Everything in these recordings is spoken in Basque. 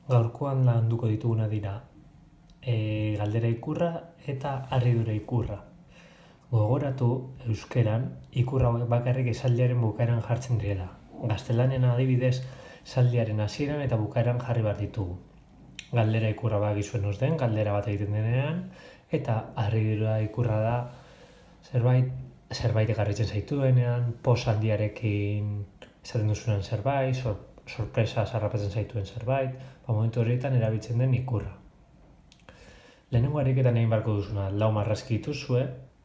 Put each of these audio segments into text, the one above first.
Gaurkoan landuko dituguna dira galdera ikurra eta harridura ikurra. Gogoratu euskeran ikurra hauek bakarrik esaldiaren bukaeran jartzen direla. Gaztelanian adibidez, esaldiaren hasieran eta bukaeran jarri behar ditugu. Galdera ikurra bagizuen den, galdera bat egiten denean, eta harridura ikurra da zerbait egarritzen zaituenean, pos handiarekin esaten duzunean zerbait, sorpresa sarrapatzen zaituen zerbait, momentu horietan erabiltzen den ikurra. Lehenengo ariketan egin barko duzuna, lau marrazki dituzue,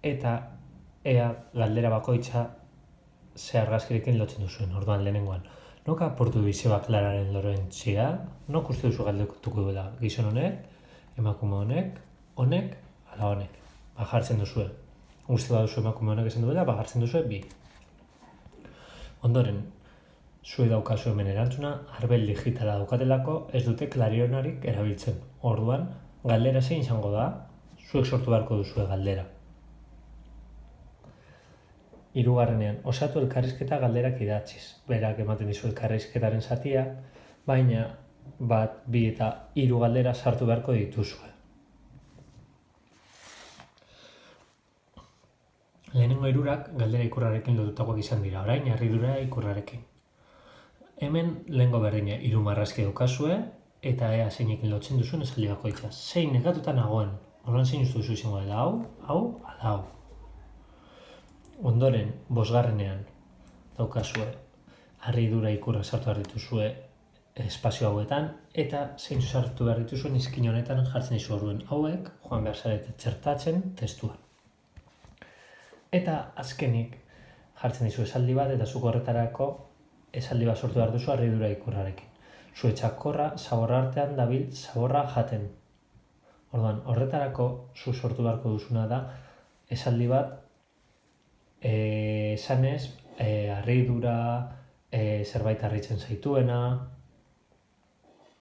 eta ea galdera bakoitza ze argazkirekin lotzen duzuen, orduan lehenengoan. Nok aportu bizeba Klararen lorentzia, nok uste duzu galdetuko duela, gizon honek, emakume honek, ala honek. Jartzen duzue. Uste baduzu emakume honek esan duela, jartzen duzue bi. Ondoren, zue daukazu hemen erantzuna, arbel digitala daukatelako ez dute Klarionarik erabiltzen. Orduan, galdera zein izango da, zuek sortu beharko duzue galdera. Hirugarrenean, osatu elkarrizketa galderak idatziz. Berak ematen dizu elkarrizketaren zatia, baina bat, bi eta hiru galdera sartu beharko dituzue. Lehenengo hirurak galdera ikurrarekin lotutakoak izan dira, orain harridura ikurrarekin. Hemen lehengo berdina, hiru marrazki daukazue, eta ea zeinekin lotzen duzuen esaldi bakoitza. Zein negatuta nagoen, orduan zein uste duzu izango dela, hau, ala hau. Ondoren, bosgarrenean daukazue, harridura ikurra sartu behar dituzue espazio hauetan, eta zein sartu behar dituzuen izkin honetan jartzen dizu orduen hauek, joan behar zarete txertatzen testuan. Eta azkenik jartzen dizu esaldi bat, eta zuko horretarako esaldi bat sortu behar duzu harridura ikurrarekin. Zue txakorra zaborra artean dabil zaborra jaten. Orduan, horretarako zu sortu beharko duzuna da esaldi bat esanez, harridura, zerbait harritzen zaituena,